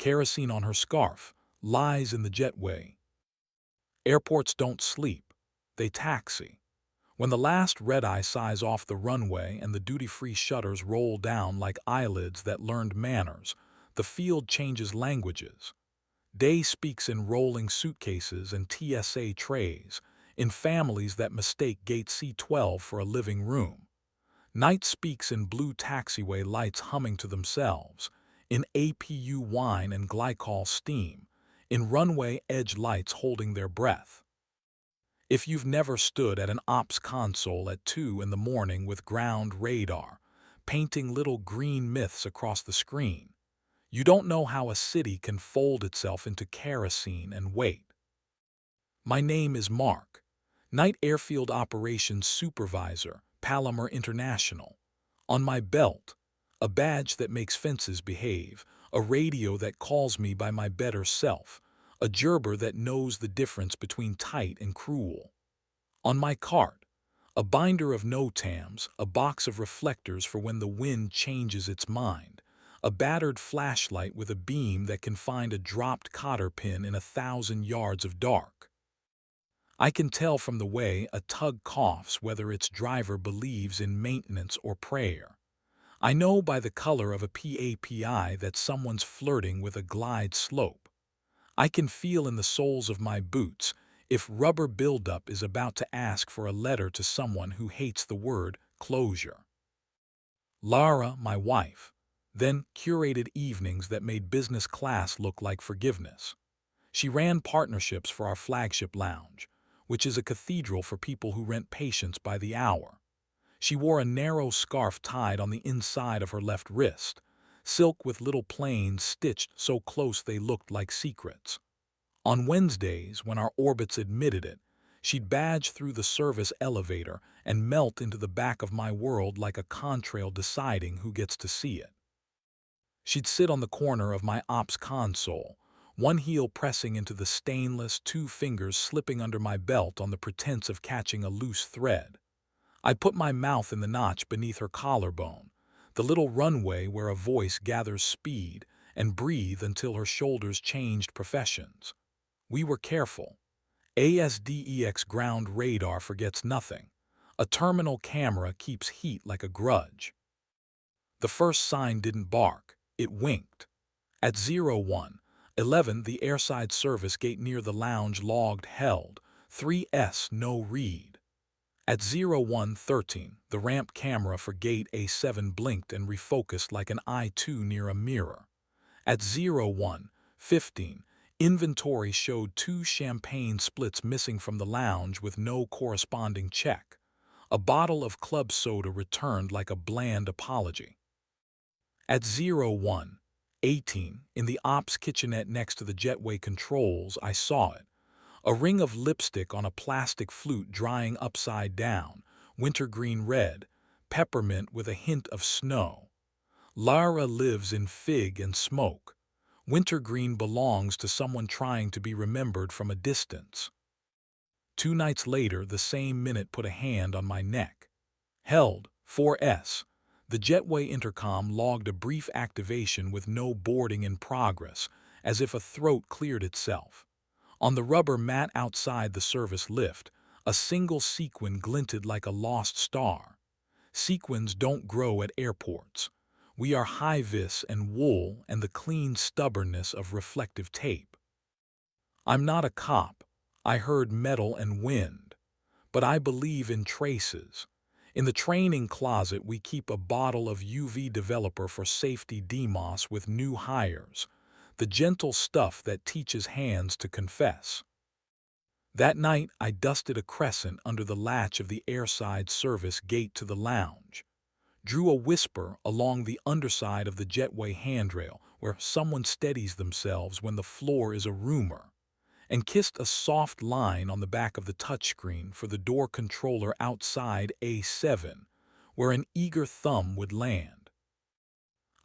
kerosene on her scarf, lies in the jetway. Airports don't sleep, they taxi. When the last red-eye sighs off the runway and the duty-free shutters roll down like eyelids that learned manners, the field changes languages. Day speaks in rolling suitcases and TSA trays, in families that mistake gate C12 for a living room. Night speaks in blue taxiway lights humming to themselves, in APU wine and glycol steam, in runway edge lights holding their breath. If you've never stood at an ops console at 2 in the morning with ground radar, painting little green myths across the screen, you don't know how a city can fold itself into kerosene and wait. My name is Mark, Night Airfield Operations Supervisor, Palomar International. On my belt, a badge that makes fences behave, a radio that calls me by my better self, a gerber that knows the difference between tight and cruel. On my cart, a binder of NOTAMs, a box of reflectors for when the wind changes its mind, a battered flashlight with a beam that can find a dropped cotter pin in 1,000 yards of dark. I can tell from the way a tug coughs whether its driver believes in maintenance or prayer. I know by the color of a PAPI that someone's flirting with a glide slope. I can feel in the soles of my boots if rubber buildup is about to ask for a letter to someone who hates the word closure. Lara, my wife, then curated evenings that made business class look like forgiveness. She ran partnerships for our flagship lounge, which is a cathedral for people who rent patience by the hour. She wore a narrow scarf tied on the inside of her left wrist, silk with little planes stitched so close they looked like secrets. On Wednesdays, when our orbits admitted it, she'd badge through the service elevator and melt into the back of my world like a contrail deciding who gets to see it. She'd sit on the corner of my ops console, one heel pressing into the stainless, two fingers slipping under my belt on the pretense of catching a loose thread. I'd put my mouth in the notch beneath her collarbone, the little runway where a voice gathers speed, and breathe until her shoulders changed professions. We were careful. ASDEX ground radar forgets nothing. A terminal camera keeps heat like a grudge. The first sign didn't bark, it winked. At 01:11, the airside service gate near the lounge logged held, 3S no read. At 01:13, the ramp camera for gate A7 blinked and refocused like an I2 near a mirror. At 01:15, inventory showed 2 champagne splits missing from the lounge with no corresponding check. A bottle of club soda returned like a bland apology. At 01:18, in the ops kitchenette next to the Jetway controls, I saw it. A ring of lipstick on a plastic flute drying upside down, wintergreen red, peppermint with a hint of snow. Lara lives in fig and smoke. Wintergreen belongs to someone trying to be remembered from a distance. 2 nights later, the same minute put a hand on my neck. Held, 4S. The Jetway intercom logged a brief activation with no boarding in progress, as if a throat cleared itself. On the rubber mat outside the service lift, a single sequin glinted like a lost star. Sequins don't grow at airports. We are high-vis and wool and the clean stubbornness of reflective tape. I'm not a cop. I heard metal and wind. But I believe in traces. In the training closet, we keep a bottle of UV developer for safety DMOS with new hires, the gentle stuff that teaches hands to confess. That night, I dusted a crescent under the latch of the airside service gate to the lounge, drew a whisper along the underside of the Jetway handrail where someone steadies themselves when the floor is a rumor, and kissed a soft line on the back of the touchscreen for the door controller outside A7, where an eager thumb would land.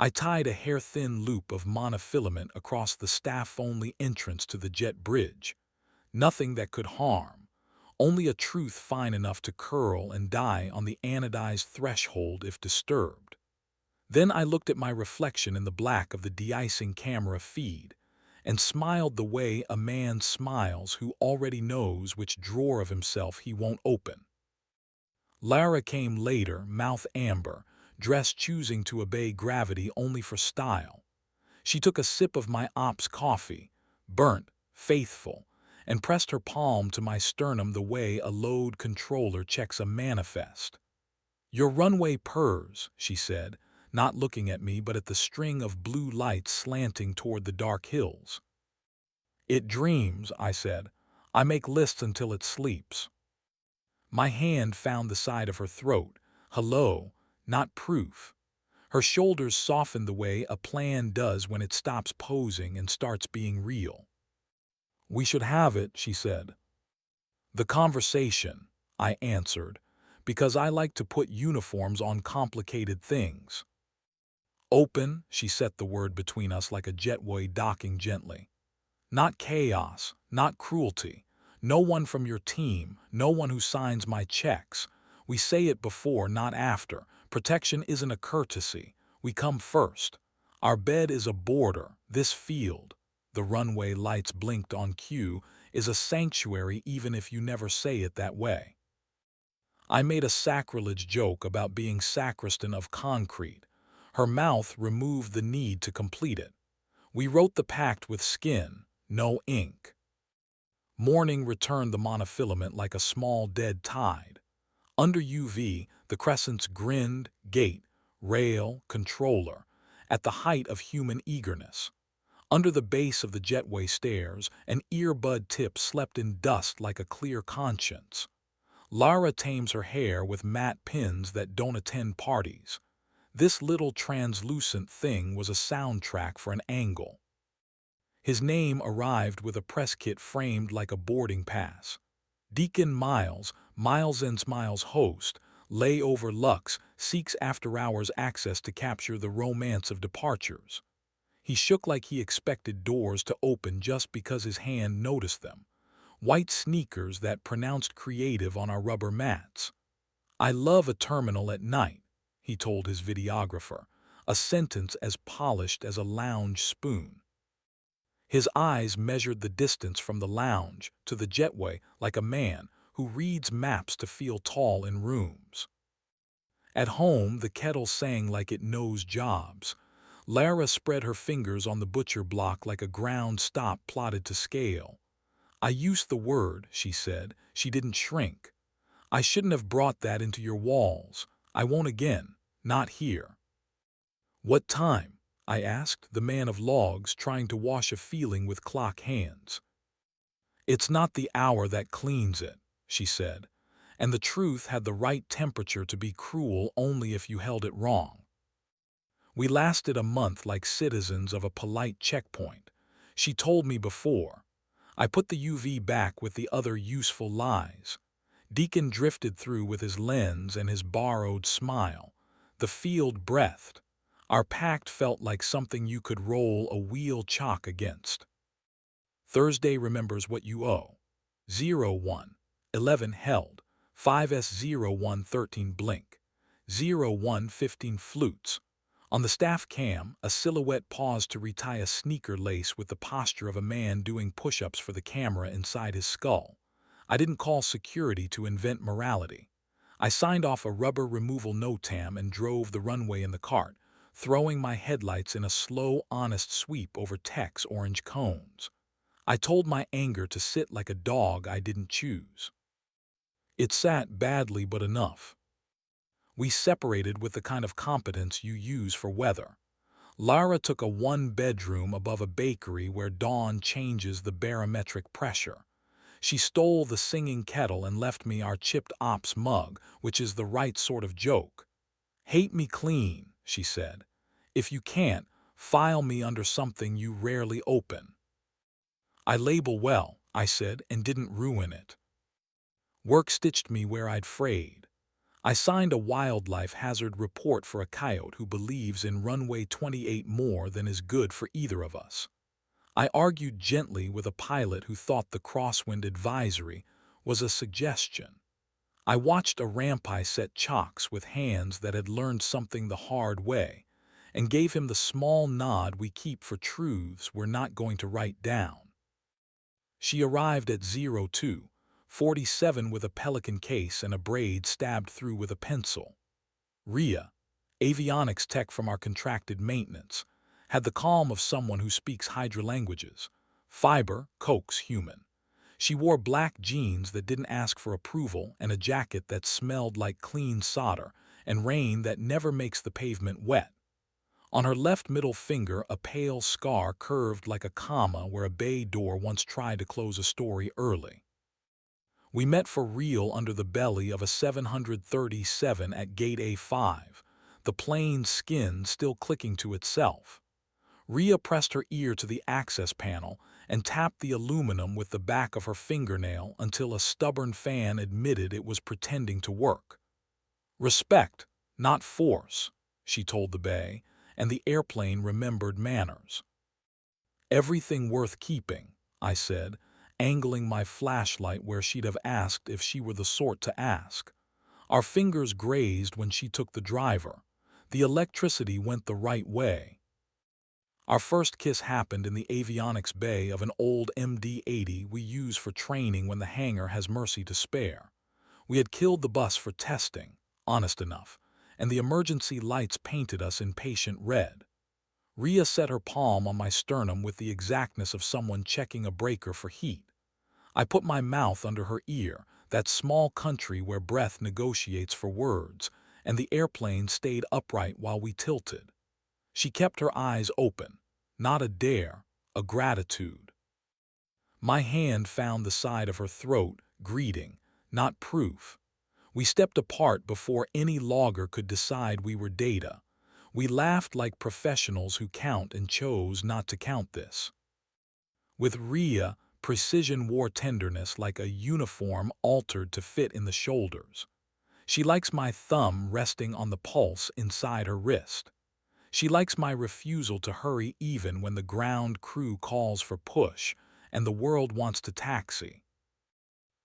I tied a hair-thin loop of monofilament across the staff-only entrance to the jet bridge. Nothing that could harm, only a truth fine enough to curl and die on the anodized threshold if disturbed. Then I looked at my reflection in the black of the de-icing camera feed and smiled the way a man smiles who already knows which drawer of himself he won't open. Lara came later, mouth amber, dress choosing to obey gravity only for style. She took a sip of my ops coffee, burnt, faithful, and pressed her palm to my sternum the way a load controller checks a manifest. "Your runway purrs," she said, not looking at me but at the string of blue lights slanting toward the dark hills. "It dreams," I said. "I make lists until it sleeps." My hand found the side of her throat. Hello, not proof. Her shoulders softened the way a plan does when it stops posing and starts being real. "We should have it," she said. "The conversation," I answered, because I like to put uniforms on complicated things. "Open," she set the word between us like a jetway docking gently. "Not chaos, not cruelty. No one from your team, no one who signs my checks. We say it before, not after. Protection isn't a courtesy. We come first. Our bed is a border. This field," the runway lights blinked on cue, "is a sanctuary even if you never say it that way." I made a sacrilege joke about being sacristan of concrete. Her mouth removed the need to complete it. We wrote the pact with skin, no ink. Morning returned the monofilament like a small dead tide. Under UV, the crescents grinned, gate, rail, controller, at the height of human eagerness. Under the base of the jetway stairs, an earbud tip slept in dust like a clear conscience. Lara tames her hair with matte pins that don't attend parties. This little translucent thing was a soundtrack for an angle. His name arrived with a press kit framed like a boarding pass. Deacon Miles, Miles and Smiles host, layover Lux, seeks after-hours access to capture the romance of departures. He shook like he expected doors to open just because his hand noticed them. White sneakers that pronounced creative on our rubber mats. "I love a terminal at night," he told his videographer, a sentence as polished as a lounge spoon. His eyes measured the distance from the lounge to the jetway like a man who reads maps to feel tall in rooms. At home, the kettle sang like it knows jobs. Lara spread her fingers on the butcher block like a ground stop plotted to scale. "I used the word," she said. She didn't shrink. "I shouldn't have brought that into your walls. I won't again. Not here." "What time?" I asked, the man of logs trying to wash a feeling with clock hands. "It's not the hour that cleans it," she said, and the truth had the right temperature to be cruel only if you held it wrong. We lasted a month like citizens of a polite checkpoint. She told me before. I put the UV back with the other useful lies. Deacon drifted through with his lens and his borrowed smile. The field breathed. Our pact felt like something you could roll a wheel chalk against. Thursday remembers what you owe. 01. 11 held. 5S0113 blink. 0115 flutes. On the staff cam, a silhouette paused to retie a sneaker lace with the posture of a man doing push-ups for the camera inside his skull. I didn't call security to invent morality. I signed off a rubber removal NOTAM and drove the runway in the cart, throwing my headlights in a slow, honest sweep over Tech's orange cones. I told my anger to sit like a dog I didn't choose. It sat badly but enough. We separated with the kind of competence you use for weather. Lara took a one-bedroom above a bakery where dawn changes the barometric pressure. She stole the singing kettle and left me our chipped ops mug, which is the right sort of joke. "Hate me clean," she said. "If you can't, file me under something you rarely open." "I label well," I said, and didn't ruin it. Work stitched me where I'd frayed. I signed a wildlife hazard report for a coyote who believes in runway 28 more than is good for either of us. I argued gently with a pilot who thought the crosswind advisory was a suggestion. I watched a rampai set chocks with hands that had learned something the hard way. and gave him the small nod we keep for truths we're not going to write down. She arrived at 02:47 with a pelican case and a braid stabbed through with a pencil. Ria, avionics tech from our contracted maintenance, had the calm of someone who speaks Hydra languages. Fiber, coax human. She wore black jeans that didn't ask for approval and a jacket that smelled like clean solder and rain that never makes the pavement wet. On her left middle finger, a pale scar curved like a comma where a bay door once tried to close a story early. We met for real under the belly of a 737 at gate A5, the plane's skin still clicking to itself. Ria pressed her ear to the access panel and tapped the aluminum with the back of her fingernail until a stubborn fan admitted it was pretending to work. "Respect, not force," she told the bay, and the airplane remembered manners. "Everything worth keeping," I said, angling my flashlight where she'd have asked if she were the sort to ask. Our fingers grazed when she took the driver. The electricity went the right way. Our first kiss happened in the avionics bay of an old MD-80 we use for training when the hangar has mercy to spare. We had killed the bus for testing, honest enough, and the emergency lights painted us impatient red. Ria set her palm on my sternum with the exactness of someone checking a breaker for heat. I put my mouth under her ear, that small country where breath negotiates for words, and the airplane stayed upright while we tilted. She kept her eyes open, not a dare, a gratitude. My hand found the side of her throat, greeting, not proof. We stepped apart before any logger could decide we were data. We laughed like professionals who count and chose not to count this. With Ria, precision wore tenderness like a uniform altered to fit in the shoulders. She likes my thumb resting on the pulse inside her wrist. She likes my refusal to hurry even when the ground crew calls for push and the world wants to taxi.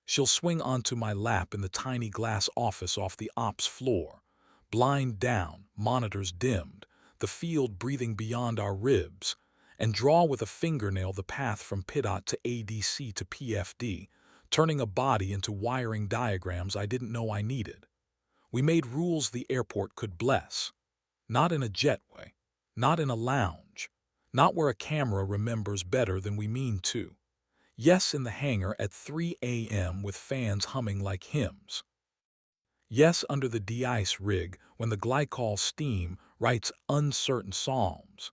She'll swing onto my lap in the tiny glass office off the ops floor, blind down, monitors dimmed, the field breathing beyond our ribs, and draw with a fingernail the path from PIDOT to ADC to PFD, turning a body into wiring diagrams I didn't know I needed. We made rules the airport could bless. Not in a jetway, not in a lounge, not where a camera remembers better than we mean to. Yes, in the hangar at 3 a.m. with fans humming like hymns. Yes, under the de-ice rig when the glycol steam writes uncertain psalms.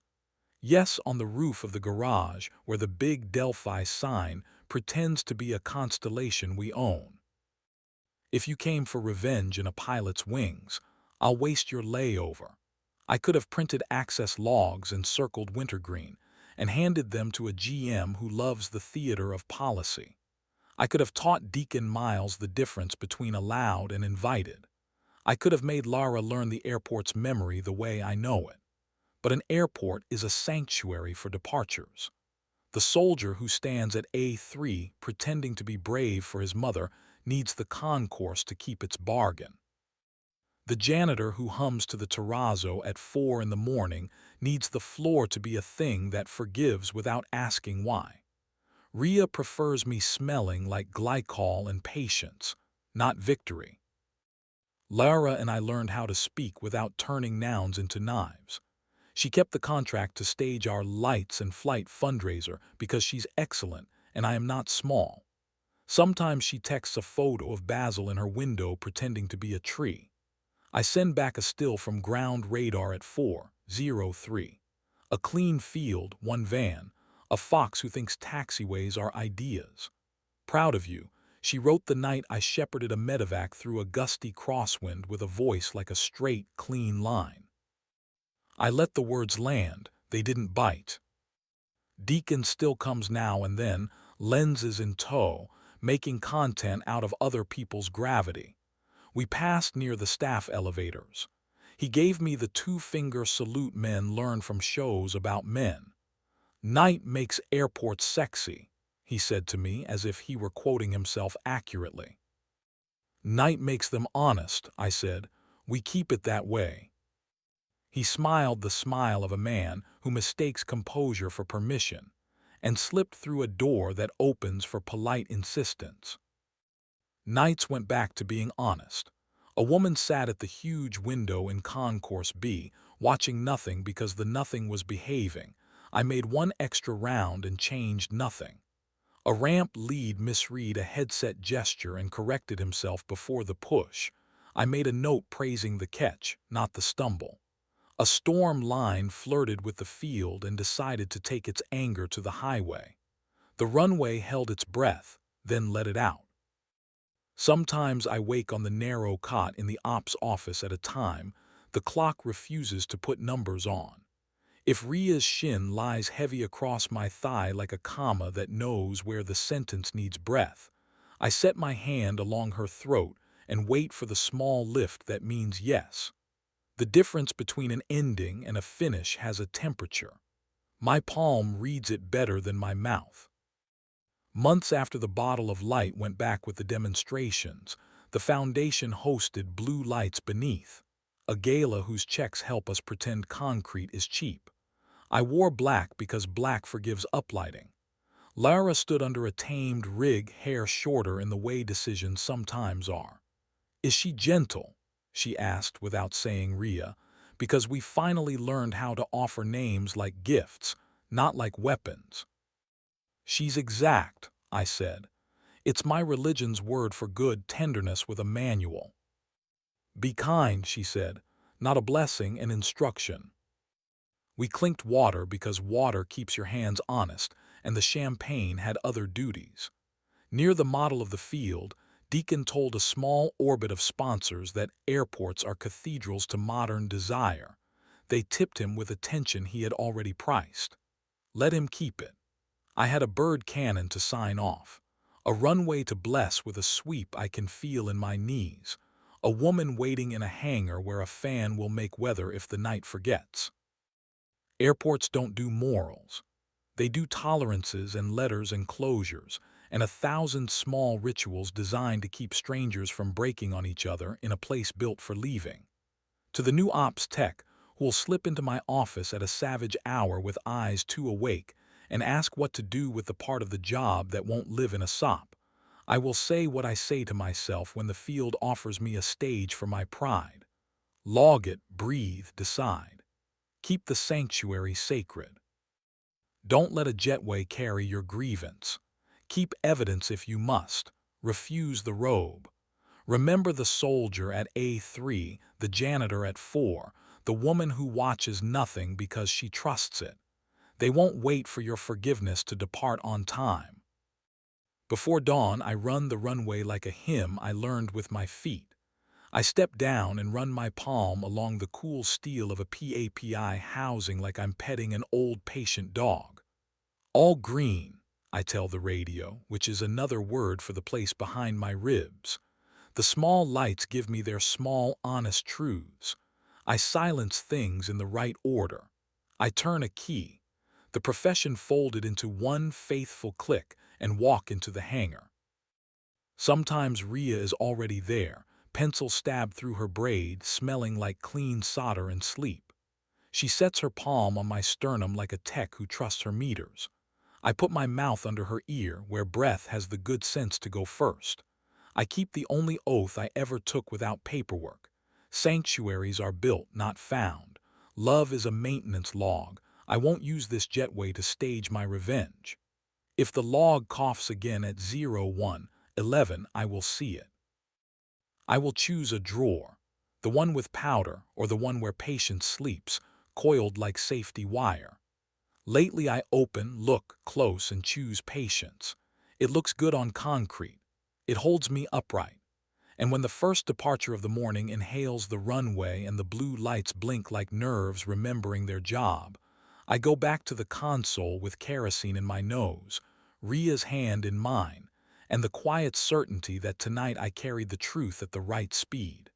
Yes, on the roof of the garage where the big Delphi sign pretends to be a constellation we own. If you came for revenge in a pilot's wings, I'll waste your layover. I could have printed access logs and circled wintergreen and handed them to a GM who loves the theater of policy. I could have taught Deacon Miles the difference between allowed and invited. I could have made Lara learn the airport's memory the way I know it. But an airport is a sanctuary for departures. The soldier who stands at A3 pretending to be brave for his mother needs the concourse to keep its bargain. The janitor who hums to the terrazzo at 4 in the morning needs the floor to be a thing that forgives without asking why. Ria prefers me smelling like glycol and patience, not victory. Lara and I learned how to speak without turning nouns into knives. She kept the contract to stage our lights and flight fundraiser because she's excellent and I am not small. Sometimes she texts a photo of Basil in her window pretending to be a tree. I send back a still from ground radar at 4:03. A clean field, one van, a fox who thinks taxiways are ideas. Proud of you, she wrote the night I shepherded a medevac through a gusty crosswind with a voice like a straight, clean line. I let the words land, they didn't bite. Deacon still comes now and then, lenses in tow, making content out of other people's gravity. We passed near the staff elevators. He gave me the two-finger salute men learn from shows about men. "Night makes airports sexy," he said to me as if he were quoting himself accurately. "Night makes them honest," I said. "We keep it that way." He smiled the smile of a man who mistakes composure for permission, and slipped through a door that opens for polite insistence. Nights went back to being honest. A woman sat at the huge window in Concourse B, watching nothing because the nothing was behaving. I made one extra round and changed nothing. A ramp lead misread a headset gesture and corrected himself before the push. I made a note praising the catch, not the stumble. A storm line flirted with the field and decided to take its anger to the highway. The runway held its breath, then let it out. Sometimes I wake on the narrow cot in the ops office at a time. The clock refuses to put numbers on. If Ria's shin lies heavy across my thigh like a comma that knows where the sentence needs breath, I set my hand along her throat and wait for the small lift that means yes. The difference between an ending and a finish has a temperature. My palm reads it better than my mouth. Months after the bottle of light went back with the demonstrations, the foundation hosted Blue Lights Beneath, a gala whose checks help us pretend concrete is cheap. I wore black because black forgives uplighting. Lara stood under a tamed rig, hair shorter in the way decisions sometimes are. "Is she gentle?" she asked without saying Ria, because we finally learned how to offer names like gifts, not like weapons. "She's exact," I said. "It's my religion's word for good tenderness with a manual." "Be kind," she said, "not a blessing, an instruction." We clinked water because water keeps your hands honest, and the champagne had other duties. Near the model of the field, Deacon told a small orbit of sponsors that airports are cathedrals to modern desire. They tipped him with attention he had already priced. Let him keep it. I had a bird cannon to sign off, a runway to bless with a sweep I can feel in my knees, a woman waiting in a hangar where a fan will make weather if the night forgets. Airports don't do morals. They do tolerances and letters and closures, and 1,000 small rituals designed to keep strangers from breaking on each other in a place built for leaving. To the new ops tech, who will slip into my office at a savage hour with eyes too awake and ask what to do with the part of the job that won't live in a SOP, I will say what I say to myself when the field offers me a stage for my pride. Log it, breathe, decide. Keep the sanctuary sacred. Don't let a jetway carry your grievance. Keep evidence if you must. Refuse the robe. Remember the soldier at A3, the janitor at 4, the woman who watches nothing because she trusts it. They won't wait for your forgiveness to depart on time. Before dawn, I run the runway like a hymn I learned with my feet. I step down and run my palm along the cool steel of a PAPI housing like I'm petting an old patient dog. "All green," I tell the radio, which is another word for the place behind my ribs. The small lights give me their small, honest truths. I silence things in the right order. I turn a key. The profession folded into one faithful click and walk into the hangar. Sometimes Ria is already there, pencil stabbed through her braid, smelling like clean solder and sleep. She sets her palm on my sternum like a tech who trusts her meters. I put my mouth under her ear where breath has the good sense to go first. I keep the only oath I ever took without paperwork. Sanctuaries are built, not found. Love is a maintenance log. I won't use this jetway to stage my revenge. If the log coughs again at 01:11, I will see it. I will choose a drawer, the one with powder or the one where patience sleeps, coiled like safety wire. Lately I open, look close, and choose patience. It looks good on concrete. It holds me upright. And when the first departure of the morning inhales the runway and the blue lights blink like nerves remembering their job, I go back to the console with kerosene in my nose, Ria's hand in mine, and the quiet certainty that tonight I carried the truth at the right speed.